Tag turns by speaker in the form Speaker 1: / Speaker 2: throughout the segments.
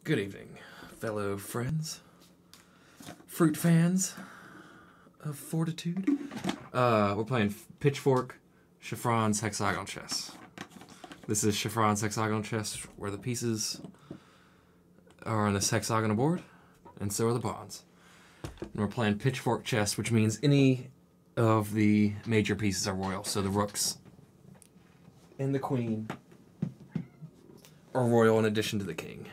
Speaker 1: Good evening, fellow friends, fruit fans of fortitude. We're playing Pitchfork Shafran's Hexagonal Chess. This is Shafran's Hexagonal Chess, where the pieces are on this hexagonal board, and so are the pawns. And we're playing Pitchfork Chess, which means any of the major pieces are royal. So the rooks and the queen are royal in addition to the king.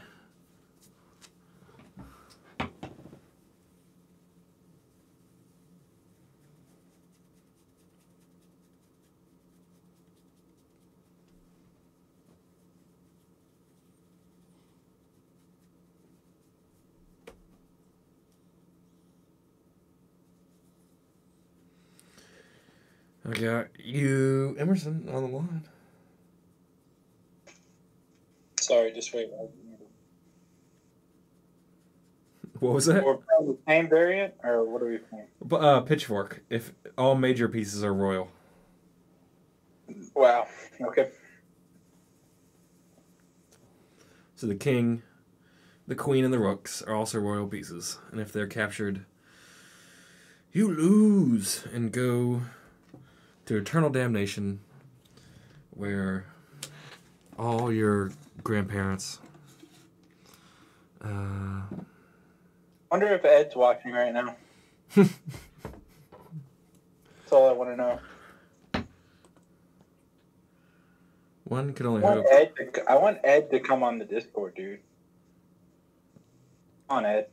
Speaker 1: I got you, Emerson, on the line.
Speaker 2: Sorry, just wait.
Speaker 1: What was that?
Speaker 2: We're playing the same variant, or what are we playing?
Speaker 1: Pitchfork. If all major pieces are royal.
Speaker 2: Wow. Okay.
Speaker 1: So the king, the queen, and the rooks are also royal pieces. And if they're captured, you lose and go to eternal damnation, where all your grandparents.
Speaker 2: Wonder if Ed's watching right now. That's all I want to know.
Speaker 1: One could only
Speaker 2: I
Speaker 1: hope.
Speaker 2: want Ed to come on the Discord, dude. Come on, Ed.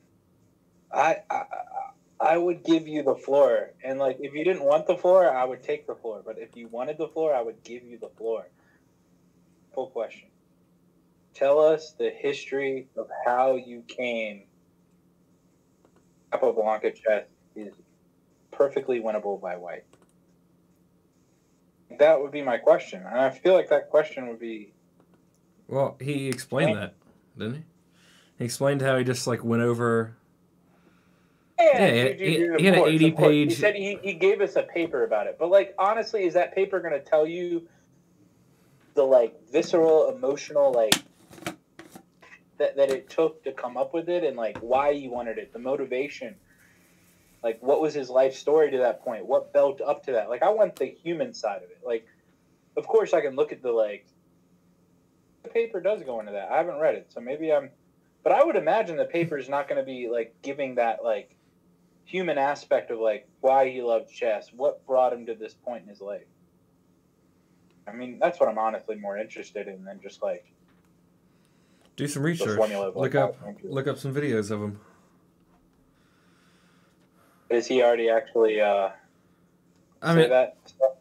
Speaker 2: I would give you the floor. And, like, if you didn't want the floor, I would take the floor. But if you wanted the floor, I would give you the floor. Full question. Tell us the history of how you came. Capablanca chess is perfectly winnable by white. That would be my question. And I feel like that question would be...
Speaker 1: Well, he explained that, didn't he? He explained how he just, like, went over...
Speaker 2: Yeah,
Speaker 1: he had an 80-page...
Speaker 2: He said he gave us a paper about it. But, like, honestly, is that paper going to tell you the, like, visceral, emotional, like, that it took to come up with it and, like, why he wanted it, the motivation? Like, what was his life story to that point? What built up to that? Like, I want the human side of it. Like, of course I can look at the, like... The paper does go into that. I haven't read it, so maybe I'm... But I would imagine the paper is not going to be, like, giving that, like, human aspect of, like, why he loved chess. What brought him to this point in his life? I mean, that's what I'm honestly more interested in than just, like...
Speaker 1: Do some research. Look up some videos of him.
Speaker 2: Is he already actually say that stuff?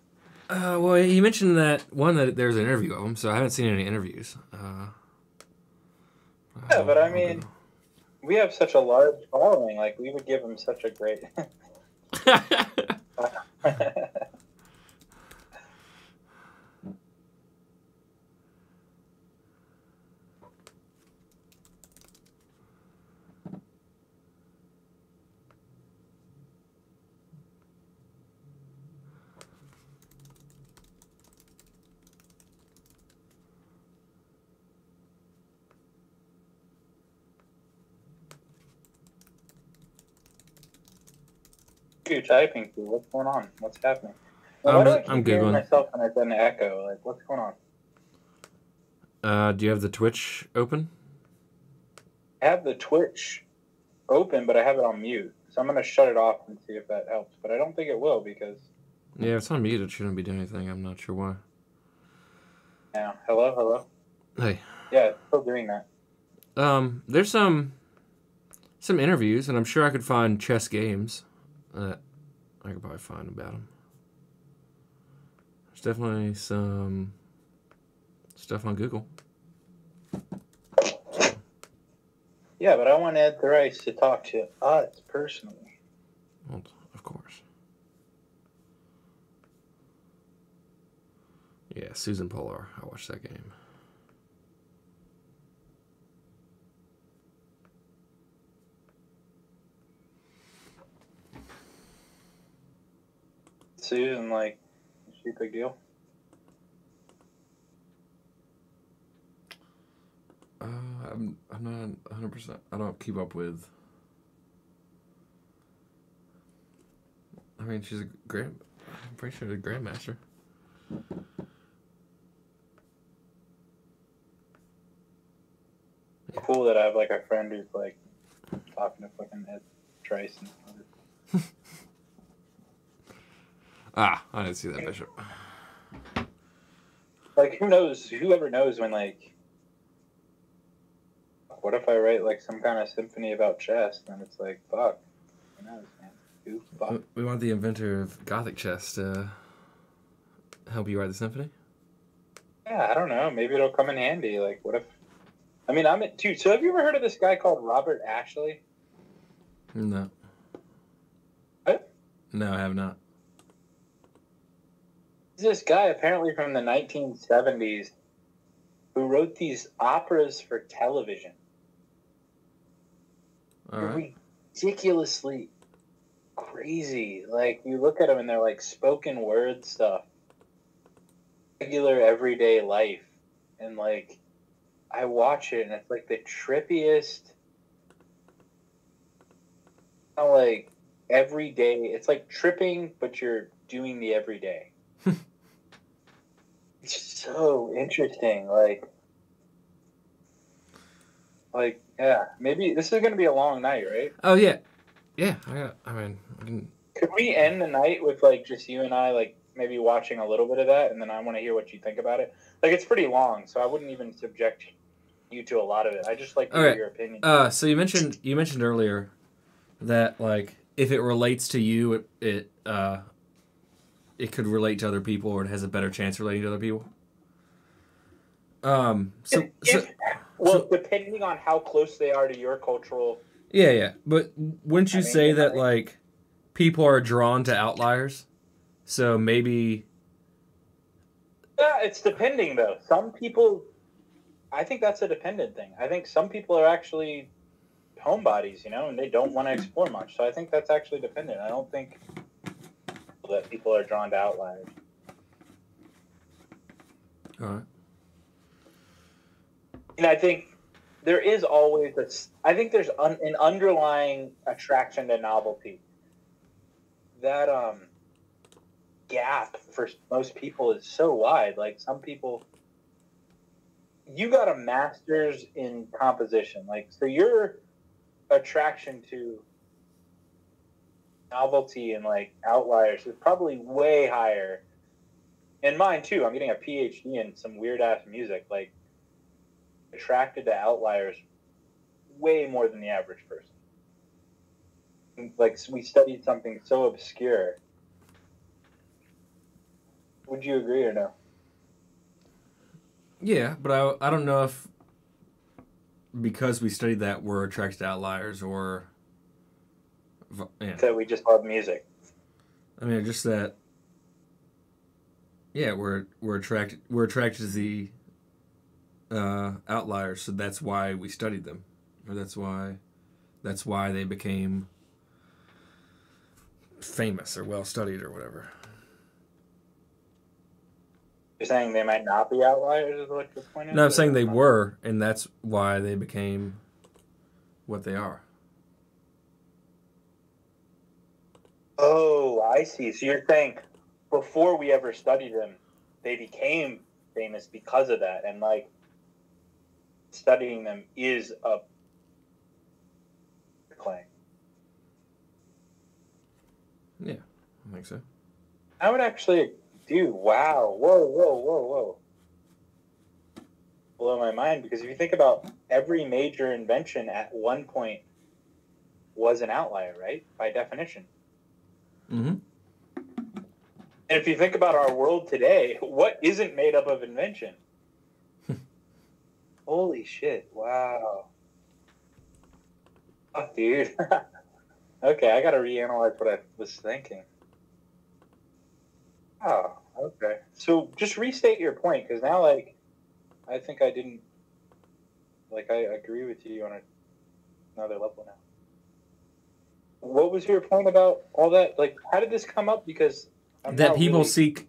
Speaker 1: Well, he mentioned that there's an interview of him, so I haven't seen any interviews.
Speaker 2: Yeah, but I mean, we have such a large following. Like, we would give him such a great... You're typing to. What's going on? What's happening? Why do I keep hearing myself and it's an echo? Like, what's going on?
Speaker 1: Do you have the Twitch open?
Speaker 2: I have the Twitch open, but I have it on mute. So I'm going to shut it off and see if that helps. But I don't think it will because...
Speaker 1: Yeah, it's on mute. It shouldn't be doing anything. I'm not sure why.
Speaker 2: Yeah. Hello?
Speaker 1: Hey.
Speaker 2: Yeah, it's still doing that.
Speaker 1: There's some interviews, and I'm sure I could find chess games. I could probably find about them. There's definitely some stuff on Google.
Speaker 2: Yeah, but I want Ed Thrice to talk to us personally.
Speaker 1: Well, of course. Yeah, Susan Polar. I watched that game.
Speaker 2: Susan, like, is she a big deal?
Speaker 1: I'm not 100%. I don't keep up with. I mean, she's a I'm pretty sure she's a grandmaster.
Speaker 2: Cool that I have like a friend who's like talking to fucking Ed Trice and other.
Speaker 1: I didn't see that bishop.
Speaker 2: Like, whoever knows when, like, what if I write, like, some kind of symphony about chess? And it's like, fuck. Who knows, man? Who fuck?
Speaker 1: We want the inventor of Gothic chess to help you write the symphony?
Speaker 2: Yeah, I don't know. Maybe it'll come in handy. Like, what if... I mean, dude, so have you ever heard of this guy called Robert Ashley?
Speaker 1: No.
Speaker 2: What?
Speaker 1: No, I have not.
Speaker 2: This guy apparently from the 1970s who wrote these operas for television.
Speaker 1: All right.
Speaker 2: Ridiculously crazy. Like, you look at them and they're like spoken word stuff, regular everyday life, and like I watch it and it's like the trippiest, like everyday. It's like tripping, but you're doing the everyday. It's so interesting. Like, yeah, maybe this is going to be a long night, right?
Speaker 1: Oh, yeah. Yeah,
Speaker 2: Could we end the night with, like, just you and I, like, maybe watching a little bit of that, and then I want to hear what you think about it? Like, it's pretty long, so I wouldn't even subject you to a lot of it. I just like to hear your opinion.
Speaker 1: So you mentioned earlier that, like, if it relates to you, it could relate to other people, or it has a better chance of relating to other people.
Speaker 2: Depending on how close they are to your cultural.
Speaker 1: Yeah. But wouldn't you say that, like, people are drawn to outliers? So maybe.
Speaker 2: Yeah, it's depending, though. Some people. I think that's a dependent thing. I think some people are actually homebodies, and they don't want to explore much. So I think that's actually dependent. I don't think that people are drawn to outliers.
Speaker 1: All right.
Speaker 2: And I think there is always I think there's an underlying attraction to novelty. That gap for most people is so wide. Like, some people, you got a master's in composition, like, so your attraction to novelty and, like, outliers is probably way higher. And mine too. I'm getting a PhD in some weird ass music. Like, attracted to outliers way more than the average person. Like, we studied something so obscure. Would you agree or no?
Speaker 1: Yeah, but I don't know if because we studied that we're attracted to outliers, or
Speaker 2: that we just love music.
Speaker 1: I mean, just that. Yeah, we're attracted to the outliers, so that's why we studied them, or that's why they became famous or well studied or whatever.
Speaker 2: You're saying they might not be outliers, is what your point is?
Speaker 1: No, I'm saying they were, and that's why they became what they are.
Speaker 2: Oh, I see. So you're saying before we ever studied them, they became famous because of that, and, like, studying them is a claim.
Speaker 1: Yeah, I think so.
Speaker 2: I would actually do. Wow. Whoa. Blow my mind, because if you think about every major invention at one point was an outlier, right? By definition.
Speaker 1: Mm-hmm.
Speaker 2: And if you think about our world today, what isn't made up of invention? Holy shit. Wow. Oh, dude. Okay, I got to reanalyze what I was thinking. Oh, okay. So just restate your point, because now, like, I think I didn't, like, I agree with you on another level now. What was your point about all that? Like, how did this come up? Because
Speaker 1: people seek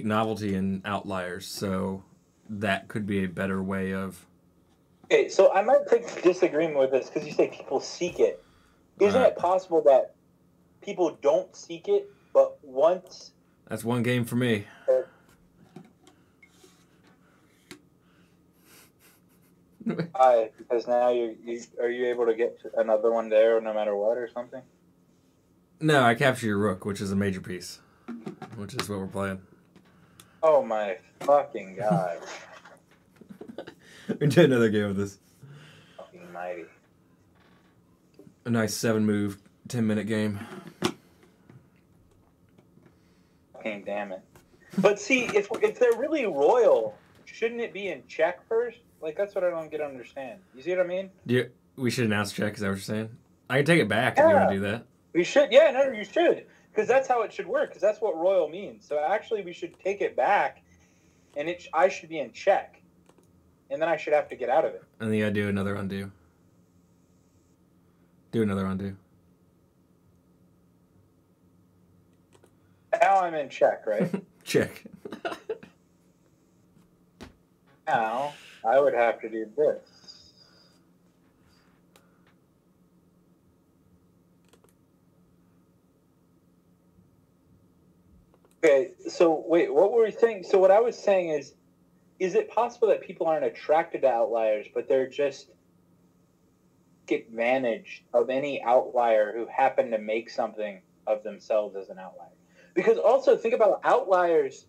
Speaker 1: novelty in outliers, so that could be a better way of
Speaker 2: Okay, so I might take disagreement with this because you say people seek it. Isn't it possible that people don't seek it, but once...
Speaker 1: That's one game for me.
Speaker 2: Because now are you able to get another one there no matter what or something?
Speaker 1: No, I capture your rook, which is a major piece, which is what we're playing.
Speaker 2: Oh my fucking god.
Speaker 1: We did another game of this.
Speaker 2: Fucking mighty.
Speaker 1: A nice 7-move, 10-minute game.
Speaker 2: Fucking damn it. But see, if they're really royal, shouldn't it be in check first? Like, that's what I don't understand. You see what I mean?
Speaker 1: Yeah, we should announce check, is that what you're saying? I can take it back if you want to do that.
Speaker 2: We should, yeah, no, you should. Because that's how it should work, because that's what royal means. So actually, we should take it back, and I should be in check. And then I should have to get out of it.
Speaker 1: And then you gotta do another undo. Do another undo.
Speaker 2: Now I'm in check, right?
Speaker 1: Check.
Speaker 2: Now, I would have to do this. Okay, so wait, what were we saying? So what I was saying is it possible that people aren't attracted to outliers, but they're just take advantage of any outlier who happened to make something of themselves as an outlier? Because also think about outliers,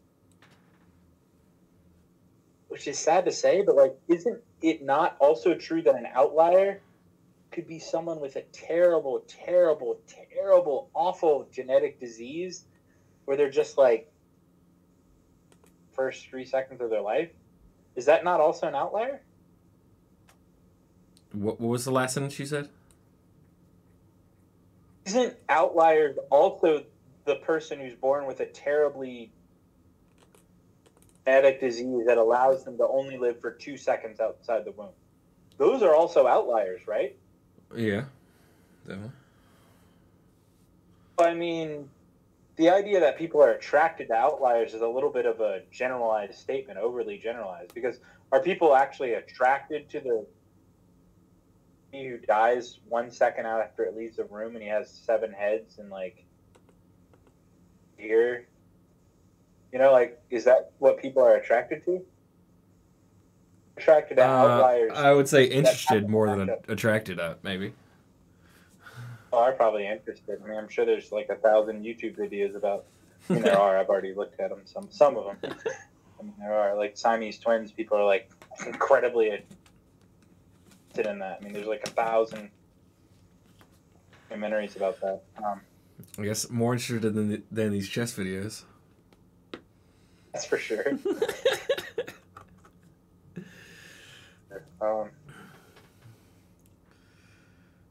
Speaker 2: which is sad to say, but like, isn't it not also true that an outlier could be someone with a terrible, terrible, terrible, awful genetic disease where they're just like first 3 seconds of their life? Is that not also an outlier?
Speaker 1: What was the last sentence you said?
Speaker 2: Isn't outliers also the person who's born with a terribly genetic disease that allows them to only live for 2 seconds outside the womb? Those are also outliers, right?
Speaker 1: Yeah, definitely.
Speaker 2: I mean, the idea that people are attracted to outliers is a little bit of a generalized statement, overly generalized, because are people actually attracted to the who dies 1 second after it leaves the room and he has 7 heads and like ear? You know, like, is that what people are attracted to? Attracted to outliers.
Speaker 1: I would say interested more than attracted, maybe.
Speaker 2: Well, I'm probably interested. I mean, I'm sure there's like 1,000 YouTube videos about. I mean, there are. I've already looked at them. Some of them. I mean, there are like Siamese twins. People are like incredibly interested in that. I mean, there's like 1,000 documentaries about that.
Speaker 1: I guess more interested than these chess videos.
Speaker 2: That's for sure.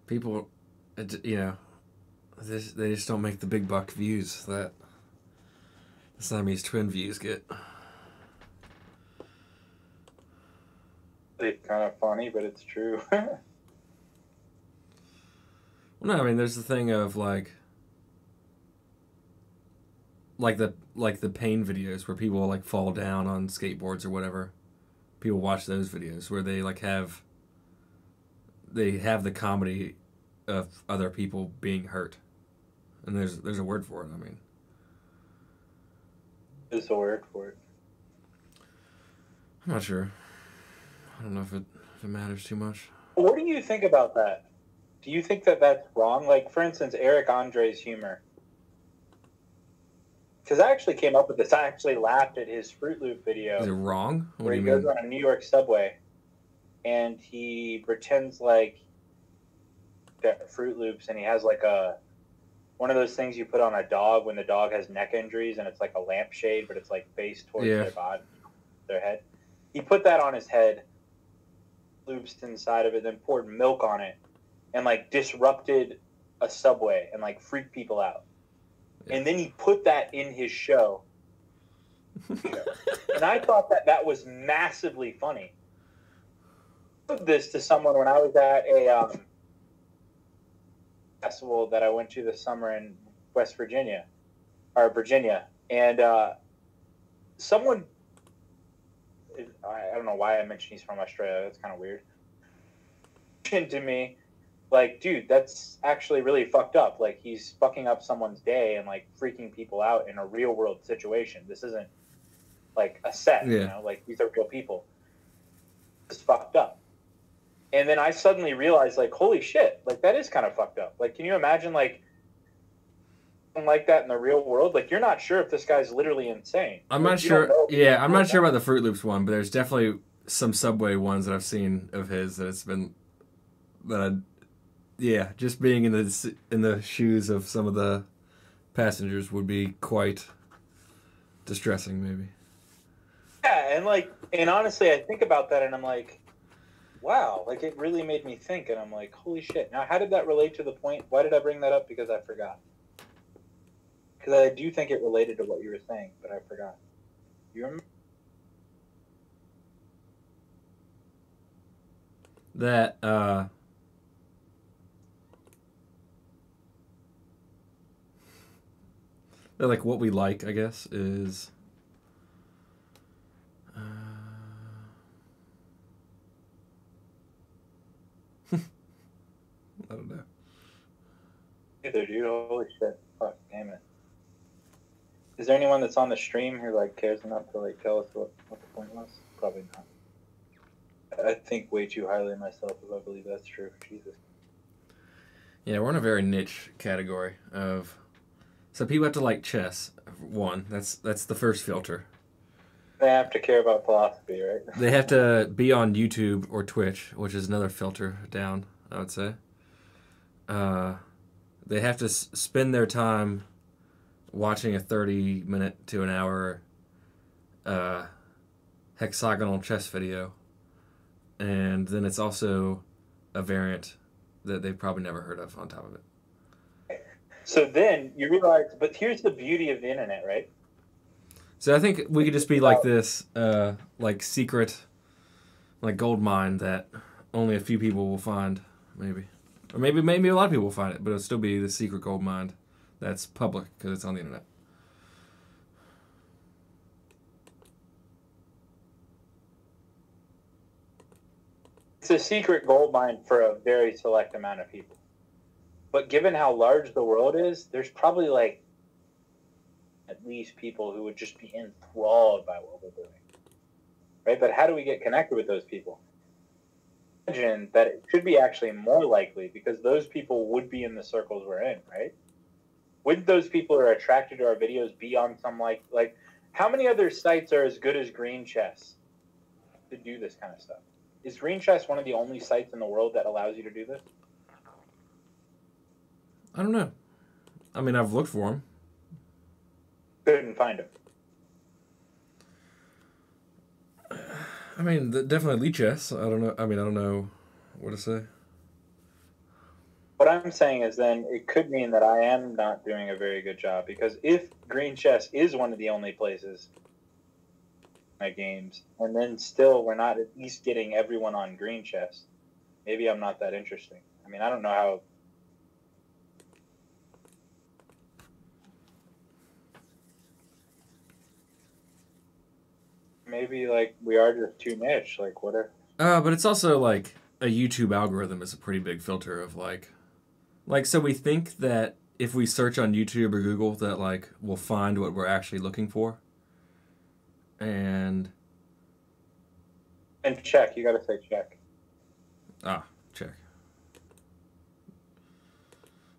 Speaker 1: People, you know, they just don't make the big buck views that the Siamese twin views get.
Speaker 2: It's kind of funny, but it's true.
Speaker 1: Well, no, I mean, there's the thing of like the pain videos where people like fall down on skateboards or whatever. People watch those videos where they like have the comedy of other people being hurt, and there's a word for it. I mean,
Speaker 2: There's a word for it.
Speaker 1: I'm not sure. I don't know if it matters too much.
Speaker 2: What do you think about that? Do you think that that's wrong? Like, for instance, Eric Andre's humor. Because I actually came up with this. I actually laughed at his Fruit Loop video.
Speaker 1: Is it wrong? What
Speaker 2: where
Speaker 1: do
Speaker 2: he
Speaker 1: you mean?
Speaker 2: goes on a New York subway and he pretends like Fruit Loops, and he has like one of those things you put on a dog when the dog has neck injuries, and it's like a lampshade, but it's like faced towards their body, their head. He put that on his head, loops inside of it, then poured milk on it, and like disrupted a subway and like freaked people out. Yeah. And then he put that in his show. And I thought that was massively funny. I told this to someone when I was at a festival that I went to this summer in West Virginia, or Virginia, and someone, I don't know why I mentioned he's from Australia, that's kind of weird, mentioned to me, like, dude, that's actually really fucked up. Like, he's fucking up someone's day and, like, freaking people out in a real world situation. This isn't, like, a set, you know? Like, these are real people. It's fucked up. And then I suddenly realized, like, holy shit, like, that is kind of fucked up. Like, can you imagine, like, something like that in the real world? Like, you're not sure if this guy's literally insane.
Speaker 1: I'm
Speaker 2: like,
Speaker 1: not sure. Yeah, I'm not sure about the Fruit Loops one, but there's definitely some Subway ones that I've seen of his that it's been just being in the shoes of some of the passengers would be quite distressing, maybe.
Speaker 2: Yeah, and honestly, I think about that, and I'm like, wow, like it really made me think, and I'm like, holy shit. Now, how did that relate to the point? Why did I bring that up? Because I forgot. Because I do think it related to what you were saying, but I forgot. You remember?
Speaker 1: That, like what we like, I guess, is I don't know.
Speaker 2: Either, dude. Holy shit. Fuck, damn it. Is there anyone that's on the stream who like cares enough to like tell us what the point was? Probably not. I think way too highly of myself if I believe that's true. Jesus.
Speaker 1: Yeah, we're in a very niche category of. So people have to like chess. One, that's the first filter.
Speaker 2: They have to care about philosophy, right?
Speaker 1: They have to be on YouTube or Twitch, which is another filter down, I would say. They have to spend their time watching a 30-minute to an hour hexagonal chess video. And then it's also a variant that they've probably never heard of on top of it.
Speaker 2: So then you realize, but here's the beauty of the internet, right?
Speaker 1: So I think we could just be like this, like secret, like gold mine that only a few people will find, maybe. Or maybe a lot of people will find it, but it'll still be the secret gold mine that's public because it's on the internet.
Speaker 2: It's a secret gold mine for a very select amount of people. But given how large the world is, there's probably like at least people who would just be enthralled by what we're doing. Right? But how do we get connected with those people? Imagine that it should be actually more likely because those people would be in the circles we're in, right? Wouldn't those people who are attracted to our videos be on some like how many other sites are as good as Green Chess to do this kind of stuff? Is Green Chess one of the only sites in the world that allows you to do this?
Speaker 1: I don't know. I mean, I've looked for them.
Speaker 2: Couldn't find them.
Speaker 1: I mean, definitely Elite Chess. I don't know. I mean, I don't know what to say.
Speaker 2: What I'm saying is then it could mean that I am not doing a very good job because if Green Chess is one of the only places my games, and then still we're not at least getting everyone on Green Chess, maybe I'm not that interesting. I mean, I don't know how. Maybe like we are just too niche. Like what if?
Speaker 1: But it's also like a YouTube algorithm is a pretty big filter of like so we think that if we search on YouTube or Google that like we'll find what we're actually looking for. And
Speaker 2: check. You gotta say check.
Speaker 1: Check.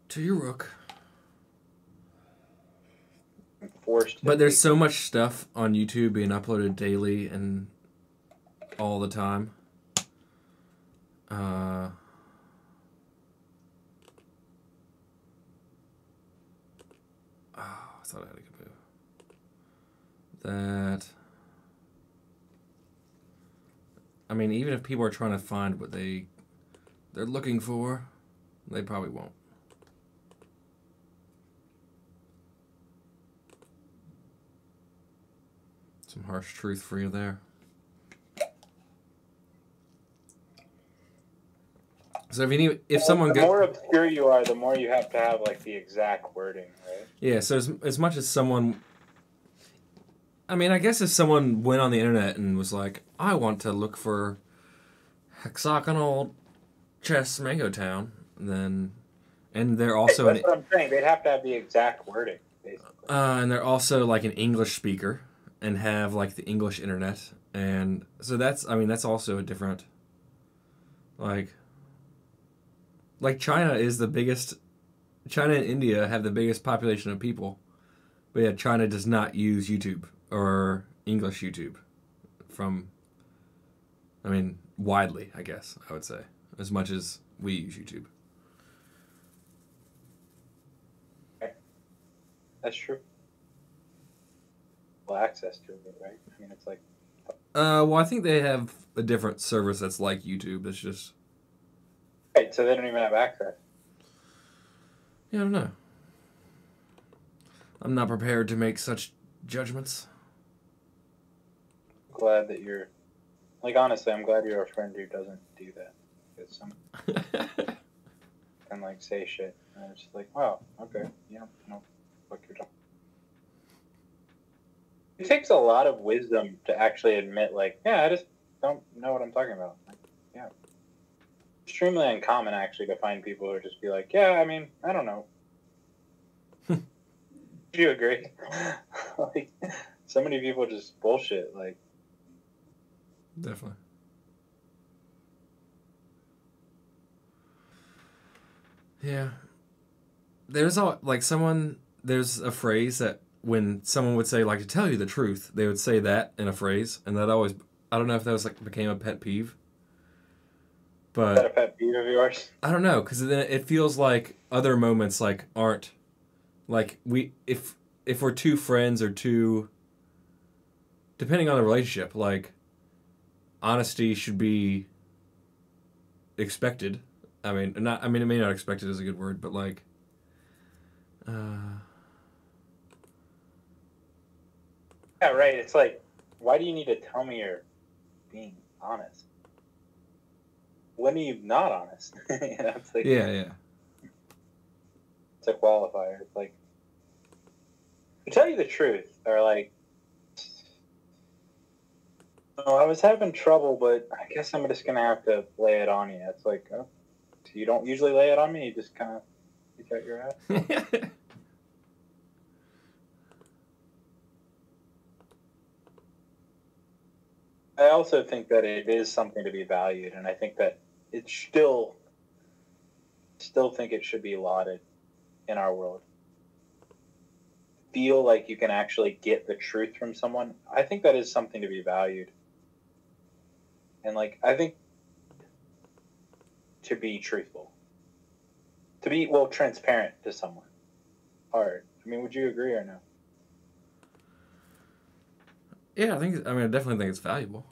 Speaker 1: To your rook. But there's so much stuff on YouTube being uploaded daily and all the time. I thought I had a good move. I mean, even if people are trying to find what they're looking for, they probably won't. Some harsh truth for you there. So if someone
Speaker 2: the more obscure you are, the more you have to have like the exact wording, right?
Speaker 1: Yeah. So as much as someone, I mean, I guess if someone went on the internet and was like, I want to look for hexagonal Chess MangoTown, then, and they're also
Speaker 2: That's what I'm saying. They'd have to have the exact wording, basically.
Speaker 1: And they're also like an English speaker and have like the English internet, and so that's also a different like China is the biggest. China and India have the biggest population of people, but yeah, China does not use YouTube or English YouTube widely, I guess I would say, as much as we use YouTube.
Speaker 2: That's true. Well, access to it, right? I mean, it's like.
Speaker 1: Well, I think they have a different service that's like YouTube. It's just.
Speaker 2: Right, so they don't even have access.
Speaker 1: Yeah, I don't know. I'm not prepared to make such judgments.
Speaker 2: Glad that you're. Like, honestly, I'm glad you're a friend who doesn't do that. Because some. can, like, say shit. And it's just like, wow, okay. You know what you're talking. It takes a lot of wisdom to actually admit, like, yeah, I just don't know what I'm talking about. Like, yeah. Extremely uncommon, actually, to find people who just be like, yeah, I mean, I don't know. Do you agree? Like, so many people just bullshit, like.
Speaker 1: Definitely. Yeah. There's a phrase that when someone would say, like, to tell you the truth, they would say that in a phrase, and that always, I don't know if that was like became a pet peeve. But
Speaker 2: is that a pet peeve of yours?
Speaker 1: I don't know, because then it feels like other moments like aren't like if we're two friends or two, depending on the relationship, like honesty should be expected. It may not expected is a good word, but like
Speaker 2: Yeah, right. It's like, why do you need to tell me you're being honest? When are you not honest? It's like,
Speaker 1: yeah.
Speaker 2: It's a qualifier. It's like, to tell you the truth, or like, oh, I was having trouble, but I guess I'm just gonna have to lay it on you. It's like, oh, so you don't usually lay it on me. You just kind of stick out your ass. I also think that it is something to be valued, and I think that it still think it should be lauded in our world. Feel like you can actually get the truth from someone. I think that is something to be valued. And like, I think to be truthful, to be, well, transparent to someone, hard. I mean, would you agree or no?
Speaker 1: Yeah, I definitely think it's valuable.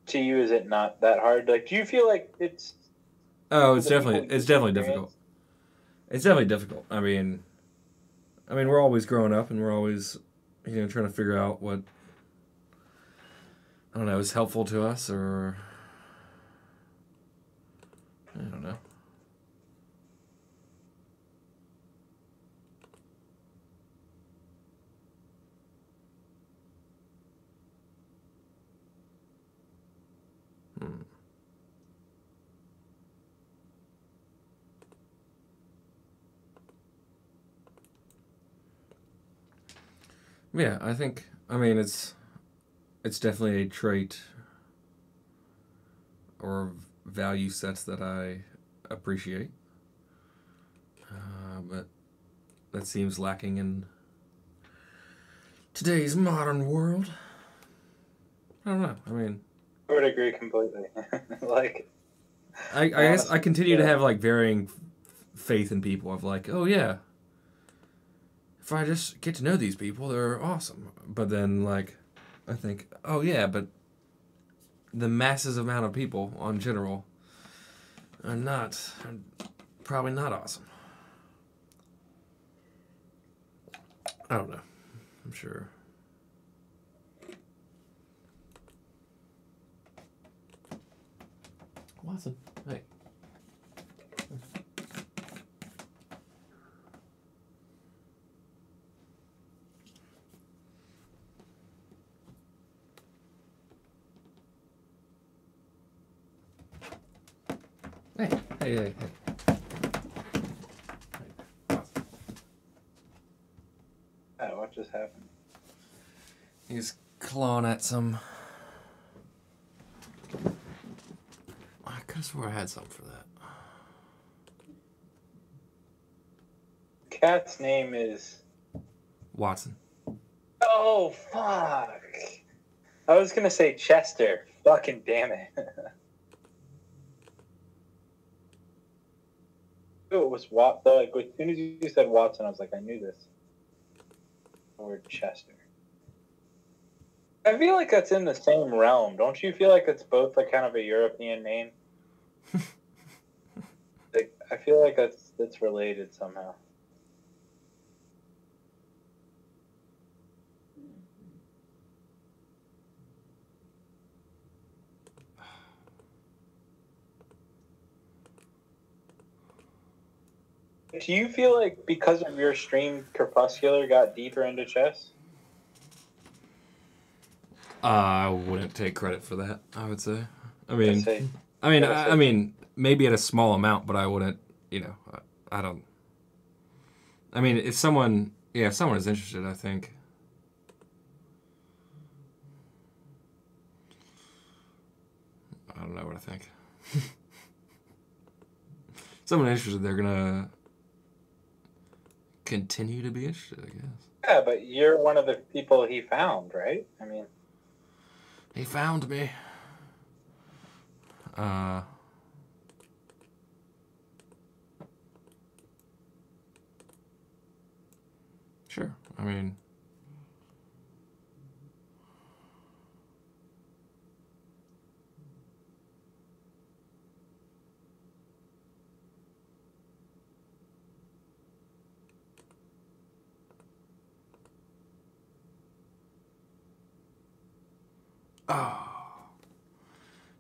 Speaker 2: To you, is it not that hard? Like, do you feel like it's?
Speaker 1: Oh, it's definitely difficult. It's definitely difficult. I mean, we're always growing up, and we're always, trying to figure out what, I don't know, is helpful to us, or I don't know. Yeah, I think, it's definitely a trait or value sets that I appreciate. But that seems lacking in today's modern world. I don't know.
Speaker 2: I would agree completely. Like,
Speaker 1: I guess I continue to have like varying faith in people of like, oh yeah, if I just get to know these people, they're awesome. But then like, I think, oh yeah, but the masses amount of people on general are probably not awesome. I don't know. I'm sure. Watson, hey. Hey.
Speaker 2: What just happened?
Speaker 1: He's clawing at some. I could have swore I had something for that.
Speaker 2: Cat's name is
Speaker 1: Watson.
Speaker 2: Oh fuck! I was gonna say Chester. Fucking damn it! It was Watson. Like as soon as you said Watson, I was like, I knew this. The word Chester. I feel like that's in the same realm. Don't you feel like it's both like kind of a European name? Like, I feel like that's related somehow. Do you feel like because of your stream, Crepuscular got deeper into chess?
Speaker 1: I wouldn't take credit for that. I would say. I mean, maybe at a small amount, but I wouldn't. You know, I don't. I mean, if someone is interested, I think. I don't know what I think. Someone interested, they're gonna continue to be interested, I guess.
Speaker 2: Yeah, but you're one of the people he found, right? I mean,
Speaker 1: he found me. Sure. I mean,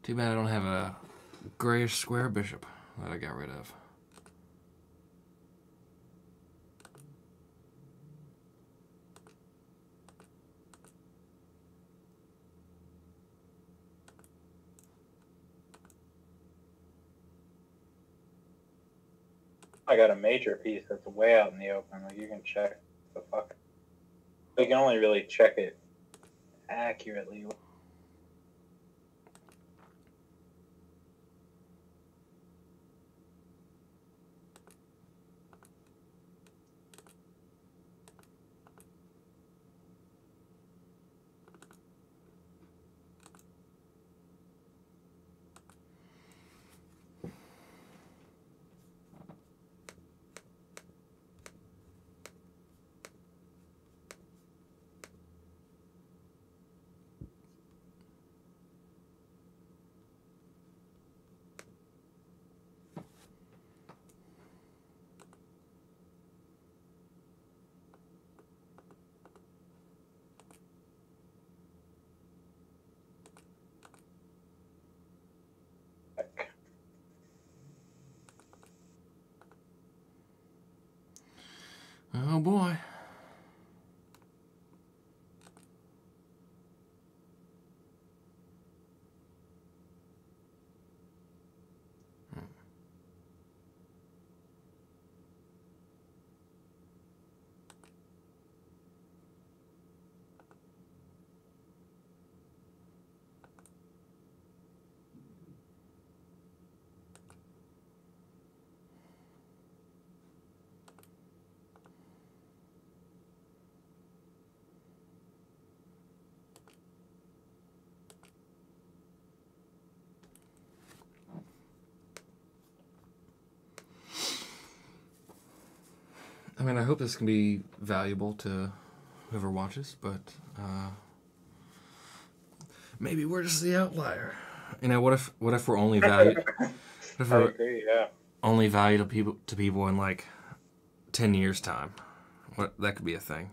Speaker 1: too bad I don't have a grayish square bishop that I got rid of.
Speaker 2: I got a major piece that's way out in the open. Like, you can check the fuck. You can only really check it accurately.
Speaker 1: Oh boy. I mean, I hope this can be valuable to whoever watches, but maybe we're just the outlier. You know, what if we're only valued?
Speaker 2: I agree. Yeah.
Speaker 1: Only value to people in like 10 years' time. What, that could be a thing.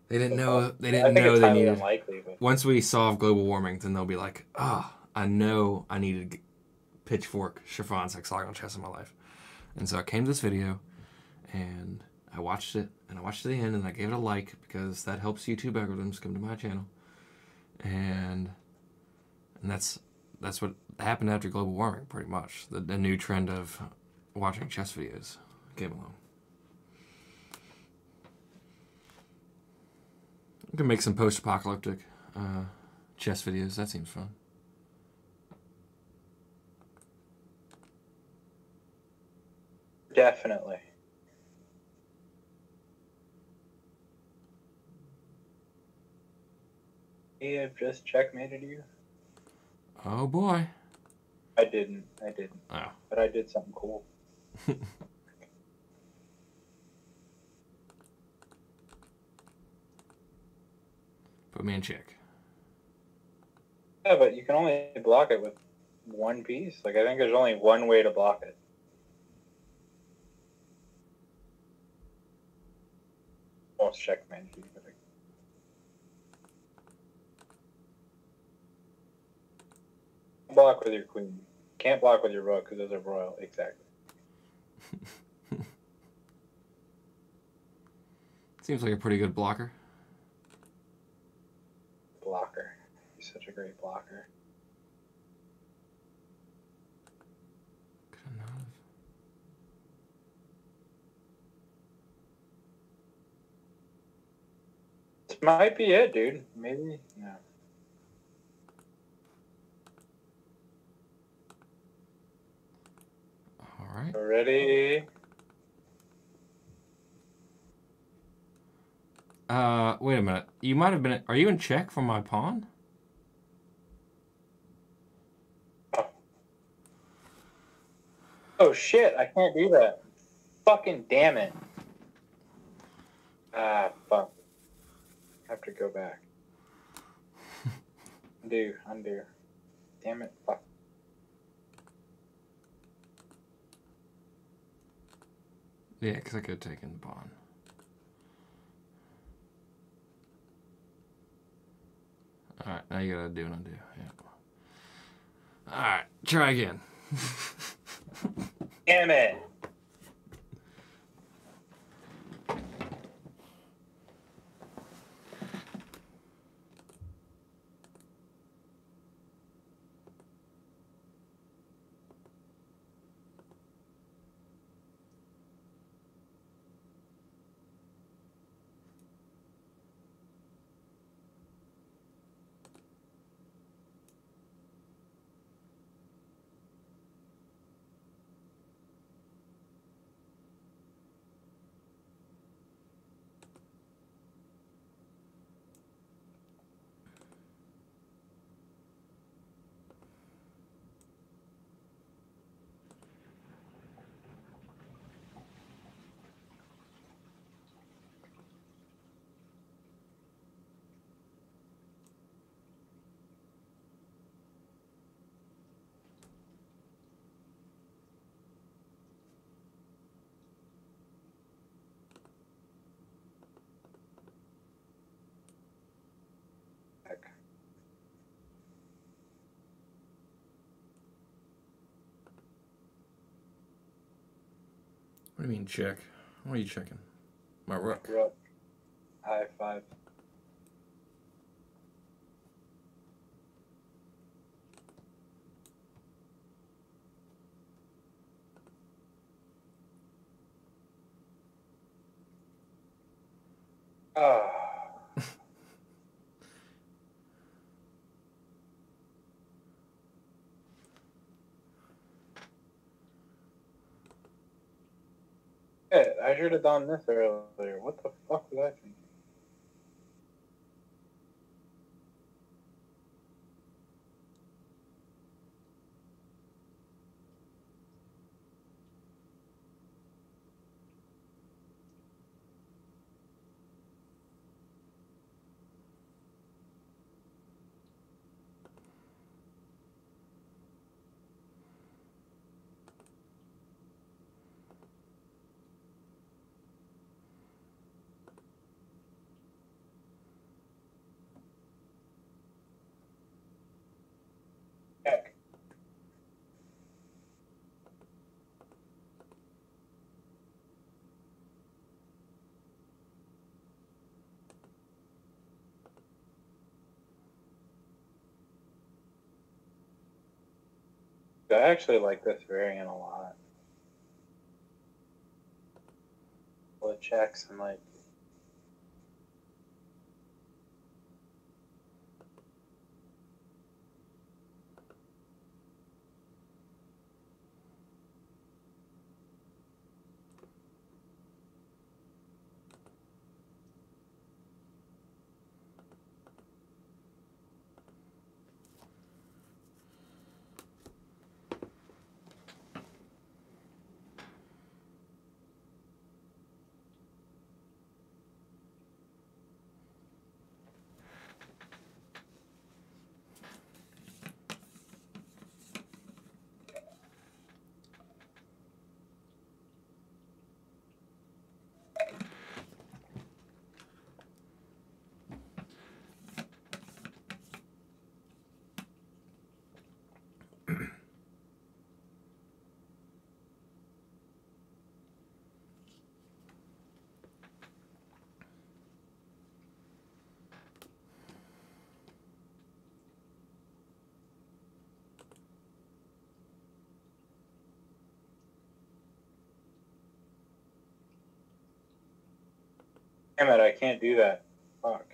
Speaker 1: They didn't know. They didn't know they needed.
Speaker 2: Unlikely, but...
Speaker 1: Once we solve global warming, then they'll be like, I know I needed Pitchfork Shafran's Hexagonal Chess in my life, and so I came to this video, and I watched it, and I watched to the end, and I gave it a like because that helps YouTube algorithms come to my channel, and that's happened after global warming, pretty much. The new trend of watching chess videos came along. We can make some post-apocalyptic chess videos. That seems fun.
Speaker 2: Definitely. He have just checkmated you?
Speaker 1: Oh boy.
Speaker 2: I didn't.
Speaker 1: Oh.
Speaker 2: But I did something cool.
Speaker 1: Put me in check.
Speaker 2: Yeah, but you can only block it with one piece. Like, I think there's only one way to block it. Almost checkmate you. Block with your queen. Can't block with your rook because those are royal. Exactly.
Speaker 1: Seems like a pretty good blocker.
Speaker 2: Blocker. He's such a great blocker.
Speaker 1: Could not have.
Speaker 2: This might be it, dude. Maybe. No.
Speaker 1: All right.
Speaker 2: Ready?
Speaker 1: Wait a minute. You might have been. Are you in check from my pawn?
Speaker 2: Oh shit! I can't do that. Fucking damn it! Ah, fuck. I have to go back. Undo. Damn it! Fuck.
Speaker 1: Yeah, because I could have taken the pawn. Alright, now you gotta do and undo. Yeah. Alright, try again.
Speaker 2: Damn it!
Speaker 1: What do you mean check? What are you checking? My rook.
Speaker 2: Rook. High five. Ah. Shit, I should have done this earlier. What the fuck was I thinking? I actually like this variant a lot. What checks and like. Damn it, I can't do that. Fuck.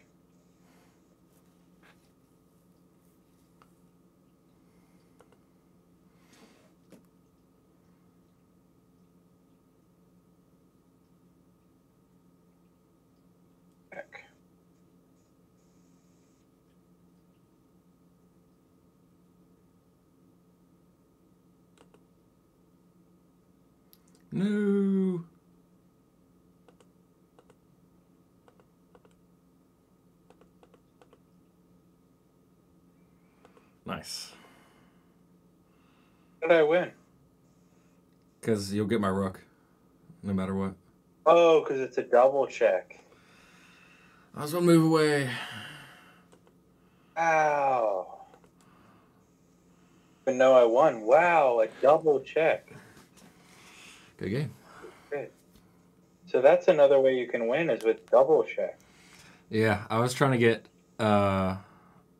Speaker 2: Heck.
Speaker 1: No. Nice.
Speaker 2: How did I win?
Speaker 1: Because you'll get my rook, no matter what.
Speaker 2: Oh, because it's a double check.
Speaker 1: I was 1 move away.
Speaker 2: Ow. But no, I won. Wow, a double check.
Speaker 1: Good game.
Speaker 2: Good. So that's another way you can win is with double check.
Speaker 1: Yeah, I was trying to get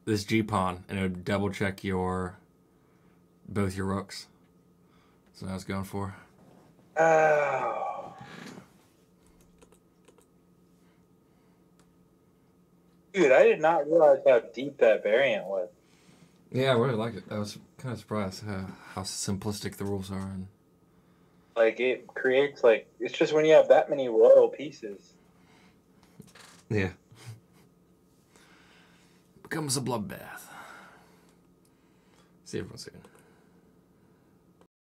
Speaker 1: this G pawn, and it would double check both your rooks. So I was going for.
Speaker 2: Ow. Dude, I did not realize how deep that variant was.
Speaker 1: Yeah, I really liked it. I was kind of surprised how simplistic the rules are. And
Speaker 2: Like, it creates, like, it's just when you have that many royal pieces.
Speaker 1: yeah. Becomes a bloodbath. See everyone's soon.